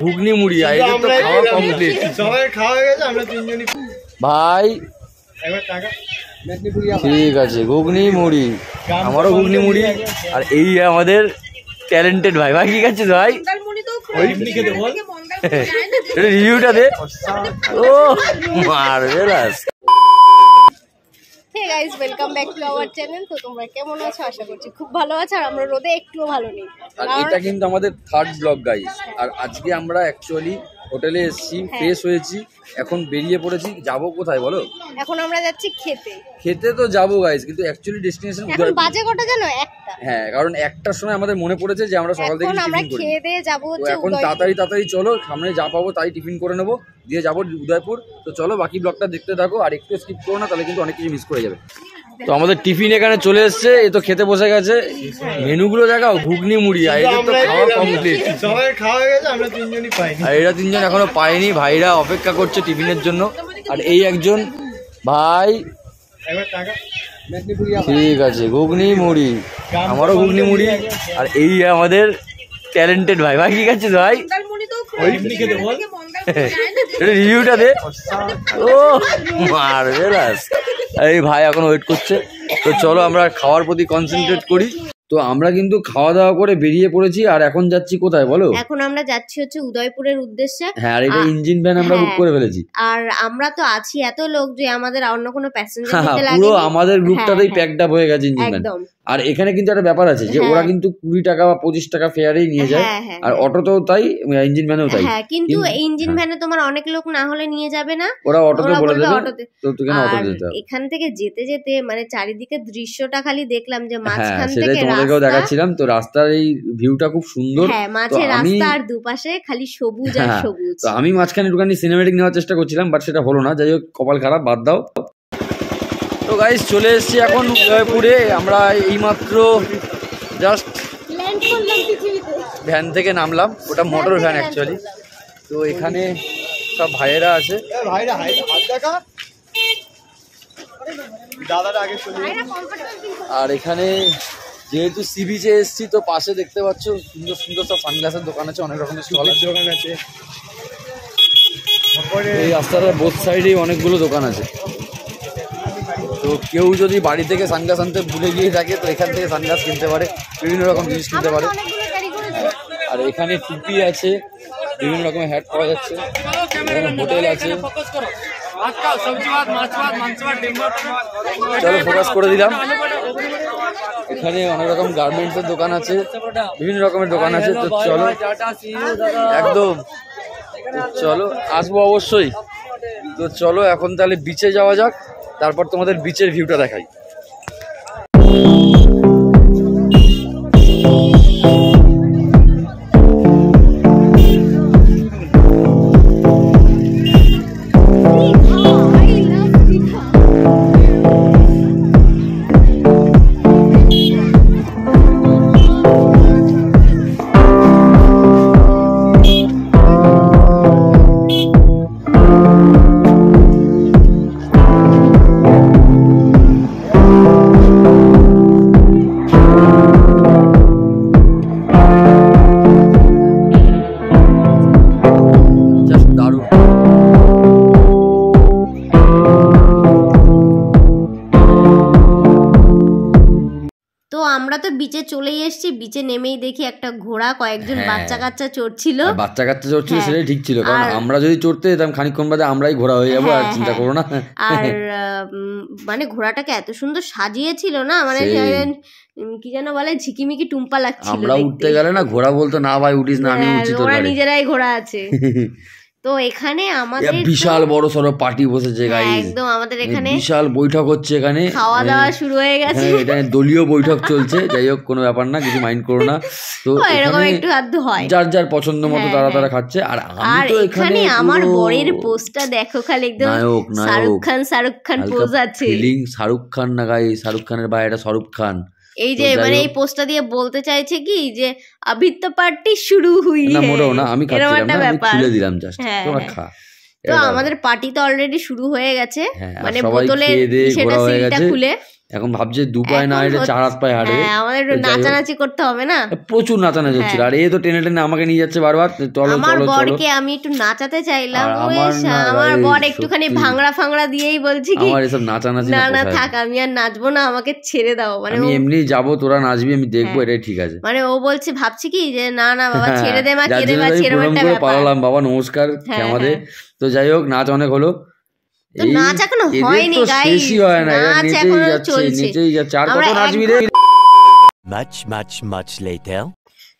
ঘুগনি মুড়ি আর এটা তো খাওয়া কমপ্লিট, সবাই খাওয়া হয়ে গেছে, আমরা তিনজনই ভাই। একবার টাকা ঠিক আছে, ঘুগনি মুড়ি, আমারও ঘুগনি মুড়ি। আর এই আমাদের ট্যালেন্টেড ভাই। ভাই কি খাচ্ছিস ভাই? রিভিউটা দে। ও marvellous. Hey guys, welcome back to our channel. তো তোমরা কেমন আছো? আশা করছি খুব ভালো আছো। আর আমরা রোদে একটুও ভালো নেই। আর এটা কিন্তু আমাদের থার্ড ব্লগ গাইস। আর আজকে আমরা অ্যাকচুয়ালি হোটেলে এসেছি, ফ্রেশ হয়েছি, এখন বেরিয়ে পড়েছি। যাবো কোথায় বলো? এখন আমরা যাচ্ছি খেতে। খেতে তো যাবো গাইস, কিন্তু অ্যাকচুয়ালি ডেস্টিনেশন এখন বাজে কটা জানো? একটা। হ্যাঁ, কারণ একটার সময় আমাদের মনে পড়েছে যে আমরা সকাল থেকে টিফিন করি। খেয়ে দিয়ে যাবো হচ্ছে এখন তাড়াতাড়ি চলো, সামনে যা পাবো তাই টিফিন করে নেবো, দিয়ে যাবো উদয়পুর। তো চলো বাকি ব্লগটা দেখতে থাকো, আর একটু স্কিপ করো না, তাহলে কিন্তু অনেক কিছু মিস করে যাবে। তো আমাদের টিফিন এখানে চলে এসছে, এ তো খেতে বসে গেছে। মেনুগুলো দেখাও, ঘুগনি মুড়ি, আর এটা তো খাওয়া কমপ্লিট। সবাই খাওয়া হয়ে গেছে, আমরা তিনজনই পাইনি। আর এরা তিনজন এখনো পায়নি, ভাইরা অপেক্ষা করছে টিফিনের জন্য। আর এই একজন ভাই। একবার টাকা ঠিক আছে, ঘুগনি মুড়ি, আমারও ঘুগনি মুড়ি। আর এই আমাদের ট্যালেন্টেড ভাই। ভাই কি খাচ্ছিস ভাই? রিভিউটা দে। ও মার্ভেলাস। এই ভাই এখন ওয়েট করছে। তো চলো আমরা খাওয়ার প্রতি কনসেন্ট্রেট করি। তো আমরা কিন্তু খাওয়া দাওয়া করে বেরিয়ে পড়েছি, আর এখন যাচ্ছি কোথায় বলো? এখন আমরা যাচ্ছি হচ্ছে উদয়পুরের উদ্দেশ্যে। হ্যাঁ, আর এটা ইঞ্জিন ভ্যান আমরা বুক করে ফেলেছি। আর আমরা তো আছি এত লোক যে আমাদের অন্য কোনো প্যাসেঞ্জার নিতে লাগে। পুরো আমাদের গ্রুপটাতেই প্যাকড আপ হয়ে গেছে ইঞ্জিন ভ্যান। আর এখানে কিন্তু একটা ব্যাপার আছে যে ওরা কিন্তু 20 টাকা বা 25 টাকা ফেয়ারেই নিয়ে যায়। আর অটোতেও তাই, ইঞ্জিন ভ্যানেও তাই। হ্যাঁ, কিন্তু ইঞ্জিন ভ্যানে তোমার অনেক লোক না হলে নিয়ে যাবে না, ওরা অটোতে বলে দেবে। তো তুই কেন অটো যেতে হবে? এখান থেকে যেতে যেতে মানে চারিদিকে দৃশ্যটা খালি দেখলাম যে মাঝখান থেকে সেটাই তোমাদেরকেও দেখাচ্ছিলাম। তো রাস্তার এই ভিউটা খুব সুন্দর। হ্যাঁ, মাঝে রাস্তা আর দুপাশে খালি সবুজ আর সবুজ। তো আমি মাঝখানে একটুখানি সিনেমেটিক নেওয়ার চেষ্টা করছিলাম, বাট সেটা হলো না। যাই হোক, কপাল খারাপ, বাদ দাও। তো গাইস চলে এসেছি এখন উদয়পুরে। আমরা এইমাত্র জাস্ট ভ্যান থেকে নামলাম। ওটা মোটর ভ্যান অ্যাকচুয়ালি। তো এখানে সব ভাইয়েরা আছে। আর এখানে যেহেতু সি বিচে এসেছি, তো পাশে দেখতে পাচ্ছ সুন্দর সুন্দর সব সানগ্লাসের দোকান আছে, অনেক রকমের স্টলের দোকান আছে। এই রাস্তাটার বোথ সাইডেই অনেকগুলো দোকান আছে। তো কেউ যদি বাড়ি থেকে সানগ্লাস আনতে ভুলে গিয়ে থাকে, তো এখান থেকে সানগ্লাস কিনতে পারে, বিভিন্ন রকম জিনিস কিনতে পারে। আর এখানে টুপি আছে, বিভিন্ন রকমের হ্যাট পাওয়া যাচ্ছে। এখানে হোটেল আছে। চলো ফোকাস করে দিলাম। এখানে অনেক রকম গার্মেন্টসের দোকান আছে, বিভিন্ন রকমের দোকান আছে। তো চলো একদম, চলো আসবো অবশ্যই। তো চলো এখন তাহলে বিচে যাওয়া যাক, তারপর তোমাদের বিচের ভিউটা দেখাই। আমরা তো বিচে চলেই এসেছি। বিচে নেমেই দেখি একটা ঘোড়া, কয়েকজন বাচ্চা কাচ্চা চড়ছিল। সেটাই ঠিক ছিল, কারণ আমরা যদি চড়তে যেতাম খানিকক্ষণ বাদে আমরাই ঘোড়া হয়ে যাবো। আর চিন্তা করো না। আর মানে ঘোড়াটাকে এত সুন্দর সাজিয়েছিল না, মানে কি যেন বলে, ঝিকিমিকি টুম্পা লাগছিল। আমরা উঠতে গেলে না ঘোড়া বলতো, না ভাই উঠিস না, আমি উঠছি। ওরা নিজেরাই ঘোড়া আছে। তো এখানে আমাদের বিশাল বড় সড়ো পার্টি বসেছে গাইস। একদম আমাদের এখানে বিশাল বৈঠক হচ্ছে, এখানে খাওয়া দাওয়া শুরু হয়ে গেছে। এটা দলীয় বৈঠক চলছে। যাই হোক, কোনো ব্যাপার না, কিছু মাইন্ড করো না। তো এরকম একটু আধটু হয়, যার যার পছন্দ মতো তারা খাচ্ছে। আর আমি তো এখানে আমার বরের পোজটা দেখো, খালি একদম শাহরুখ খান পোজ আছে। ফিলিং শাহরুখ খান না গাইস, শাহরুখ খানের ভাই এটা শাহরুখ খান। এই যে মানে এই পোস্টটা দিয়ে বলতে চাইছে কি যে अभी तो পার্টি শুরু হুই না, মোটেও না, আমি খাচ্ছিলাম না, আমি খুলে দিলাম জাস্ট, তোমরা খা। তো আমাদের পার্টি তো অলরেডি শুরু হয়ে গেছে, মানে বোতলের সেটা সিলটা খুলে এখন ভাবছে 2 পায়ে না হেঁটে 4 হাত পায়ে হাঁটে। হ্যাঁ, আমাদের একটু নাচানাচি করতে হবে না? প্রচুর নাচানাচি হচ্ছিল, আর এ তো টেনে টেনে আমাকে নিয়ে যাচ্ছে বারবার, চলো আমার চলো চলো। বরকে আমি একটু নাচাতে চাইলাম, আর আমার না আমার ভাই, বর একটুখানি সত্যি। ভাঙড়া ফাংড়া দিয়েই বলছি কি আমার এসব নাচানাচি না না পোষায় থাক, আমি আর নাচবো না, আমাকে ছেড়ে দাও। মানে আমি ও- এমনি যাবো, তোরা নাচবি, আমি দেখবো, হ্যাঁ। এটাই ঠিক আছে। মানে ও বলছে, ভাবছি কি যে না না বাবা ছেড়ে দে মা, যার কেঁদে জন্য মা, আমি ছেড়ে প্রণাম একটা করে ব্যাপার। পালালাম, বাবা নমস্কার হ্যাঁ, আমাদের। হ্যাঁ। তো যাই হোক, নাচ অনেক হলো। তো নাচ এখনো এদের হয়নি তো গাইস, শেষই হয় না, এরা নাচ নেচেই এখনো যাচ্ছে চলছে। নেচেই যাচ্ছে। আর আমরা কত নাচবি রে? Much later.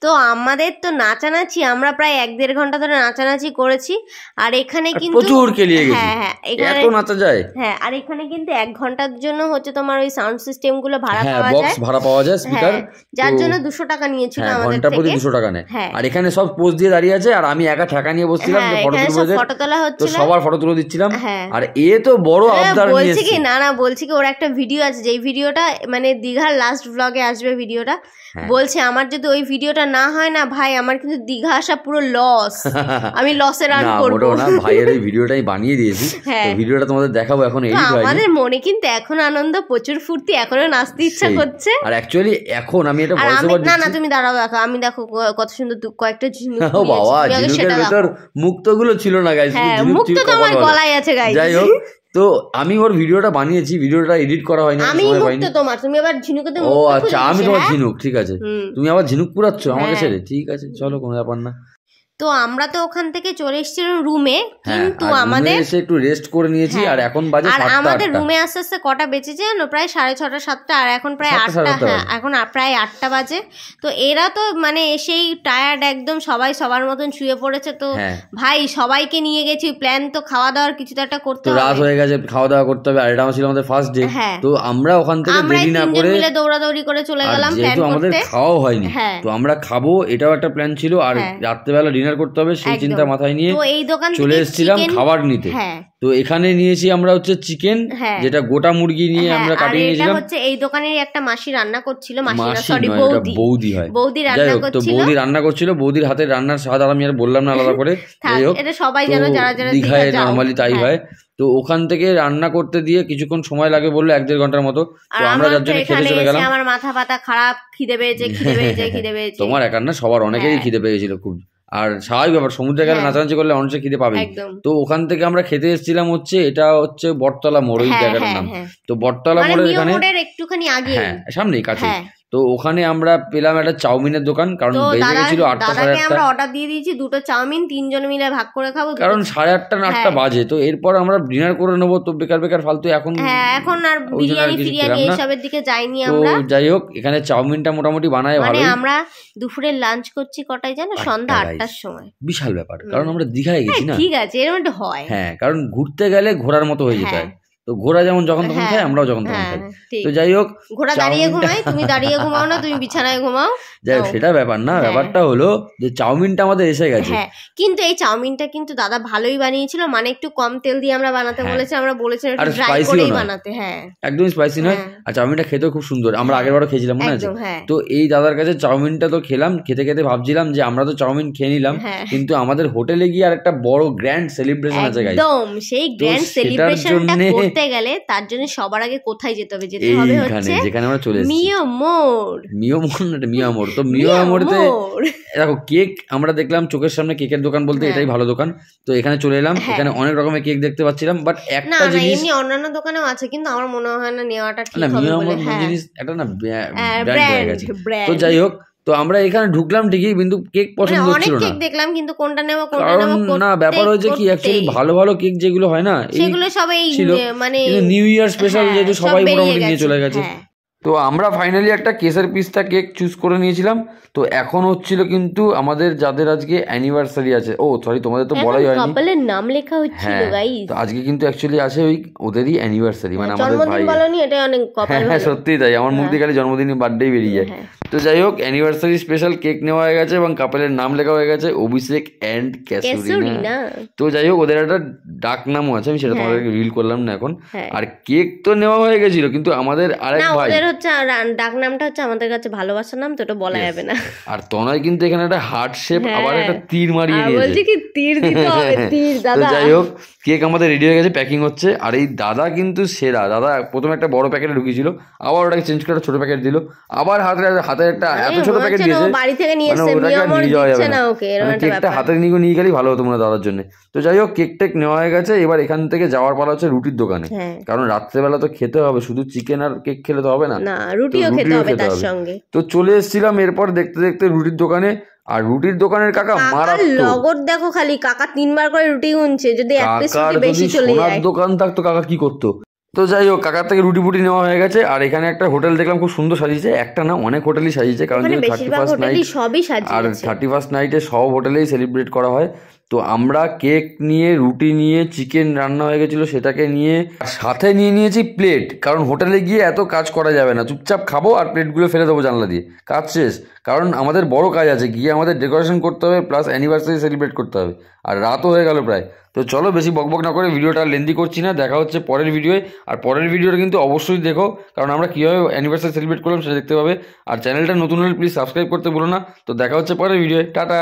তো আমাদের তো নাচানাচি, আমরা প্রায় 1-1.5 ঘন্টা ধরে নাচানাচি করেছি। আর এখানে কিন্তু প্রচুর কেলিয়ে গেছি। হ্যাঁ হ্যাঁ এখানে এত নাচা যায়। হ্যাঁ, আর এখানে কিন্তু 1 ঘন্টার জন্য হচ্ছে তোমার ওই সাউন্ড সিস্টেম গুলো ভাড়া হ্যাঁ, পাওয়া বক্স যায়। ভাড়া পাওয়া যায়, স্পিকার। হ্যাঁ, যার জন্য 200 টাকা নিয়েছিল হ্যাঁ, আমাদের ঘন্টা প্রতি থেকে। 200 টাকা নেয়। হ্যাঁ। আর এখানে সব পোজ দিয়ে দাঁড়িয়ে আছে, আর আমি একা ঠেকা নিয়ে বসছিলাম, হ্যাঁ, যে ফটো এখানে তুলবো সব এদের। ফটো তোলা তো হচ্ছিল। সবার ফটো তুলে দিচ্ছিলাম। হ্যাঁ। আর এ তো বড় আবদার নিয়ে বলছি কি এসেছে। না না বলছি কি, ওর একটা ভিডিও আছে, যেই ভিডিওটা মানে দীঘার লাস্ট ব্লগে আসবে ভিডিওটা। হ্যাঁ। বলছে আমার যদি ওই ভিডিওটা না হয় না ভাই, আমার কিন্তু দীঘা আসা পুরো লস, আমি লসে রান না, করবো। মোটেও না, ভাইয়ের এই ভিডিওটাই বানিয়ে দিয়েছি। হ্যাঁ। তো ভিডিওটা তোমাদের দেখাবো, এখন তো এডিট হয়নি। আমাদের মনে কিন্তু এখন আনন্দ, প্রচুর ফুর্তি, এখনো নাচতে ইচ্ছা সেই। করছে। আর অ্যাকচুয়ালি এখন আমি এটা আর ভয়েস আমি ওভার না না দিচ্ছি। তুমি দাঁড়াও, দেখো আমি দেখো কত সুন্দর কয়েকটা ঝিনুক ও নিয়েছি। বাবা, তুমি আগে ঝিনুকের সেটা ভেতর দেখো। মুক্তগুলো ছিল না গাইস, হ্যাঁ, মুক্ত তো আমার গলায় আছে গাইস। যাই হোক, তো আমি ওর ভিডিওটা বানিয়েছি, ভিডিওটা এডিট করা হয়নি, আমি সময় মুক্ত পাইনি। তোমার, তুমি আবার ঝিনুকে ও আচ্ছা, আমি তোমার ঝিনুক, ঠিক আছে। হুম। তুমি আবার ঝিনুক পুরাচ্ছ আমাকে হ্যাঁ। ছেড়ে, ঠিক আছে চলো, কোনো ব্যাপার না। তো আমরা তো ওখান থেকে চলে এসেছিলাম রুমে, হ্যাঁ, কিন্তু আর রুমে আমাদের এসে একটু রেস্ট করে নিয়েছি, হ্যাঁ। আর এখন বাজে আর 7টা আমাদের 8টা। রুমে আস্তে আস্তে কটা বেঁচেছে জানো, প্রায় 6:30 7টা, আর এখন প্রায় 7টা, 8টা। 7টা হ্যাঁ, বাজে। এখন প্রায় 8টা বাজে। তো এরা তো মানে এসেই টায়ার্ড একদম, সবাই সবার মতন শুয়ে পড়েছে। তো হ্যাঁ। ভাই সবাইকে নিয়ে গেছি, প্ল্যান তো খাওয়া দাওয়ার কিছু তো একটা করতে তো রাত হবে। হয়ে গেছে, খাওয়া দাওয়া করতে হবে, আর এটা ছিল আমাদের ফার্স্ট ডে। হ্যাঁ। তো আমরা ওখান থেকে আমরা দেরি না 3জন করে, মিলে দৌড়াদৌড়ি করে চলে আর গেলাম প্ল্যান যেহেতু আমাদের করতে। খাওয়াও হয়নি, হ্যাঁ। তো আমরা খাবো এটাও একটা প্ল্যান ছিল, আর হ্যাঁ। রাত্রেবেলা ডিনার করতে হবে সেই একদম। চিন্তা মাথায় নিয়ে তো এই দোকান চলে থেকে এসেছিলাম chicken- খাবার নিতে। হ্যাঁ। তো এখানে নিয়েছি আমরা হচ্ছে চিকেন, হ্যাঁ। যেটা গোটা মুরগি নিয়ে হ্যাঁ, আমরা আর কাটিয়ে এটা নিয়েছিলাম। হচ্ছে এই দোকানের একটা মাসি রান্না করছিল, মাসি না মাসি সরি নয়, এটা বৌদি। বৌদি হয়। বৌদি যাই রান্না হোক, তো করছিল। বৌদি রান্না করছিল, বৌদির হাতে রান্নার স্বাদ আর আমি আর বললাম না আলাদা করে। থাক, যাই হোক, এটা সবাই তো জানো, যারা যারা দীঘায় দীঘা যাও। নর্মালি তাই হ্যাঁ। হয়। তো ওখান থেকে রান্না করতে দিয়ে কিছুক্ষণ সময় লাগে, বললো 1-1.5 ঘন্টার মতো। আর তো আমরা আমার যার তো জন্য খেতে এখানে চলে এসে গেলাম। আমার মাথা পাতা খারাপ, খিদে পেয়েছে খিদে পেয়েছে খিদে পেয়েছে। তোমার একার না, সবার অনেকেরই হ্যাঁ। খিদে পেয়েছিল খুব। আর স্বাভাবিক ব্যাপার, সমুদ্রে গেলে হ্যাঁ। নাচানাচি করলে মানুষের খিদে পাবে। একদম। তো ওখান থেকে আমরা খেতে এসেছিলাম হচ্ছে, এটা হচ্ছে বটতলা মোড়, ওই হ্যাঁ, জায়গাটার হ্যাঁ, নাম। হ্যাঁ। তো বটতলা মানে মোড়ের মিও এখানে, মোড়ের একটুখানি আগে। হ্যাঁ সামনেই কাছে। হ্যাঁ। তো ওখানে আমরা পেলাম একটা চাউমিনের দোকান, কারণ তো বেজে গেছিল 8টা দাদাকে 8:30। আমরা অর্ডার দিয়ে দিয়েছি 2টো চাউমিন, 3জন মিলে ভাগ করে খাবো। কারণ 8:30 না 8টা হ্যাঁ। বাজে, তো এরপর আমরা ডিনার করে নেবো, তো বেকার বেকার ফালতু এখন। হ্যাঁ, এখন আর ওই জন্য আর বিরিয়ানি কিছু ফিরিয়ানি খেলাম না। এইসবের দিকে যাইনি তো আমরা। যাই হোক, এখানে চাউমিনটা মোটামুটি বানায় মানে ভালো। আমরা দুপুরে লাঞ্চ করছি কটায় জানো, 8টা সন্ধ্যা guys। 8টার সময়। বিশাল ব্যাপার, কারণ আমরা দীঘায় গেছি না। ঠিক আছে, এরকম একটা হয়। হ্যাঁ, কারণ ঘুরতে গেলে ঘোরার মতো হয়ে যেতে হ্যাঁ। হয়। তো ঘোরা যেমন যখন তখন হ্যাঁ, খাই, আমরাও যখন তখন হ্যাঁ, খাই। ঠিক। তো যাই হোক, ঘোড়া দাঁড়িয়ে চাউমিনটা- ঘুমায়, তুমি দাঁড়িয়ে ঘুমাও না, তুমি বিছানায় ঘুমাও। যাই হোক, তো- সেটা ব্যাপার না, হ্যাঁ। ব্যাপারটা হলো যে চাউমিনটা আমাদের এসে গেছে। হ্যাঁ, কিন্তু এই চাউমিনটা কিন্তু দাদা ভালোই বানিয়েছিল, মানে একটু কম তেল দিয়ে আমরা বানাতে হ্যাঁ। বলেছি, আমরা বলেছিলাম আর একটু ড্রাই spicy ও করেই নয়। বানাতে। হ্যাঁ, একদম স্পাইসি নয়, হ্যাঁ। আর চাউমিনটা খেতেও খুব সুন্দর। আমরা আগের বারও খেয়েছিলাম, মনে আছে? একদম, হ্যাঁ। তো এই দাদার কাছে চাউমিনটা তো খেলাম, খেতে খেতে ভাবছিলাম যে আমরা তো চাউমিন খেয়ে নিলাম, হ্যাঁ। কিন্তু আমাদের হোটেলে গিয়ে আর একটা বড় গ্র্যান্ড সেলিব্রেশন আছে গাইস। একদম সেই গ্র্যান্ড সেটার সেলিব্রেশনটা জন্যে- করতে গেলে তার জন্য সবার আগে কোথায় যেতে হবে, যেতে হবে এইখানে হচ্ছে যেখানে আমরা চলে এসেছি, মিও মোড়। মিও মোড়। তো মিও মোড়তে মোড়। দেখো কেক আমরা দেখলাম চোখের সামনে, কেকের দোকান বলতে হ্যাঁ। এটাই ভালো দোকান। তো এখানে চলে এলাম, হ্যাঁ। এখানে অনেক রকমের কেক দেখতে পাচ্ছিলাম, বাট না একটা না, জিনিস, এমনি অন্যান্য দোকানেও আছে, কিন্তু আমার মনে হয় না নেওয়াটা ঠিক না হবে মিও বলে। মোড় হ্যাঁ, জিনিস একটা না ব্র্যান্ড হয়ে ব্র্যান্ড গেছে। তো ব্র্যান্ড। যাই হোক, তো আমরা এখানে ঢুকলাম ঠিকই, কিন্তু কেক মানে পছন্দ অনেক হচ্ছিল না। কেক দেখলাম, কিন্তু কোনটা নেব কোনটা কারণ নেব না, ব্যাপার হয়েছে কি, অ্যাকচুয়ালি ভালো ভালো কেক যেগুলো হয় না, এই সেগুলো সবাই ছিল। মানে নিউ ইয়ার স্পেশাল হ্যাঁ, যেহেতু সব সবাই বেরিয়ে মোটামুটি নিয়ে চলে গেছে। হ্যাঁ। তো আমরা ফাইনালি একটা কেসের পিস্তা কেক চুজ করে নিয়েছিলাম। তো এখন হচ্ছিল কিন্তু আমাদের যাদের আজকে অ্যানিভার্সারি আছে, ও সরি তোমাদের তো বলাই হয়নি। কাপলের নাম লেখা হচ্ছিল হ্যাঁ, গাইস। তো আজকে কিন্তু অ্যাকচুয়ালি আছে ওই ওদেরই অ্যানিভার্সারি, মানে আমাদের জন্মদিন ভাই। বলনি, এটা অনেক কপাল হ্যাঁ ভালো। সত্যিই তাই, আমার মুখ দিয়ে খালি জন্মদিন বার্থডে বেরিয়ে যায়। হ্যাঁ। তো যাই হোক, অ্যানিভার্সারি স্পেশাল কেক নেওয়া হয়ে গেছে এবং কাপেলের নাম লেখা হয়ে গেছে অভিষেক অ্যান্ড ক্যাসুরিনা। ক্যাসুরিনা। তো যাই হোক, ওদের একটা ডাক নামও আছে, আমি সেটা হ্যাঁ। তোমাদেরকে রিল করলাম না এখন। হ্যাঁ। আর কেক তো নেওয়া হয়ে গেছিল, কিন্তু আমাদের আরেক না, ভাই, ওদের হচ্ছে ডাক নামটা হচ্ছে আমাদের কাছে ভালোবাসার নাম, তো ওটা বলা যাবে না। আর তনয় কিন্তু এখানে একটা হার্ট শেপ হ্যাঁ। আবার একটা তীর মারিয়ে বলছি দিয়েছে। কি তীর দিতে হবে, তীর তো দাদা। যাই হোক, কেক আমাদের রেডি হয়ে গেছে, প্যাকিং হচ্ছে। আর এই দাদা কিন্তু সেরা। দাদা প্রথমে একটা বড় প্যাকেটে ঢুকিয়েছিল, আবার ওটাকে চেঞ্জ করে একটা ছোট প্যাকেট দিল, আবার হাতে একটা এত ছোট প্যাকেট দিয়েছে বাড়ি থেকে নিয়ে মানে এসে ওটাকে আর নিয়মর নিয়ে যাওয়া দিচ্ছে যাবে না না। ওকে, এরকম একটা কেকটা ব্যাপার। হাতে নিয়ে গেলেই ভালো হতো মনে দাদার জন্য। তো যাই হোক, কেক টেক নেওয়া হয়ে গেছে, এবার এখান থেকে যাওয়ার পালা হচ্ছে রুটির দোকানে। হ্যাঁ। কারণ রাত্রেবেলা তো খেতে হবে, শুধু চিকেন আর কেক খেলে তো হবে না, না রুটিও তো খেতে হবে তার হবে। সঙ্গে। তো চলে এসেছিলাম এরপর দেখতে দেখতে রুটির দোকানে। আর রুটির দোকানের কাকা কাকার মারাত্মক। লগর দেখো খালি, কাকা 3বার করে রুটি গুনছে, যদি এক পিস কাকার রুটি বেশি যদি চলে সোনার যায়। দোকান থাকতো কাকা কি করতো। তো যাই হোক, কাকার থেকে রুটি ফুটি নেওয়া হয়ে গেছে। আর এখানে একটা হোটেল দেখলাম খুব সুন্দর সাজিয়েছে, একটা না অনেক হোটেলই সাজিয়েছে, কারণ ওখানে যেহেতু বেশিরভাগ 31st হোটেলই নাইট সবই আর সাজিয়েছে। 31st নাইটে সব হোটেলেই সেলিব্রেট করা হয়। তো আমরা কেক নিয়ে, রুটি নিয়ে, চিকেন রান্না হয়ে গেছিলো সেটাকে নিয়ে, সাথে নিয়ে নিয়েছি প্লেট, কারণ হোটেলে গিয়ে এত কাজ করা যাবে না, চুপচাপ খাবো আর প্লেটগুলো ফেলে দেবো জানলা দিয়ে, কাজ শেষ। কারণ আমাদের বড় কাজ আছে, গিয়ে আমাদের ডেকোরেশন করতে হবে, প্লাস অ্যানিভার্সারি সেলিব্রেট করতে হবে। আর রাতও হয়ে গেল প্রায়। তো চলো বেশি বকবক না করে ভিডিওটা লেন্দি করছি না, দেখা হচ্ছে পরের ভিডিওয়। আর পরের ভিডিওটা কিন্তু অবশ্যই দেখো, কারণ আমরা কীভাবে অ্যানিভার্সারি সেলিব্রেট করলাম সেটা দেখতে পাবে। আর চ্যানেলটা নতুন হলে প্লিজ সাবস্ক্রাইব করতে ভুলো না। তো দেখা হচ্ছে পরের ভিডিওয়, টাটা।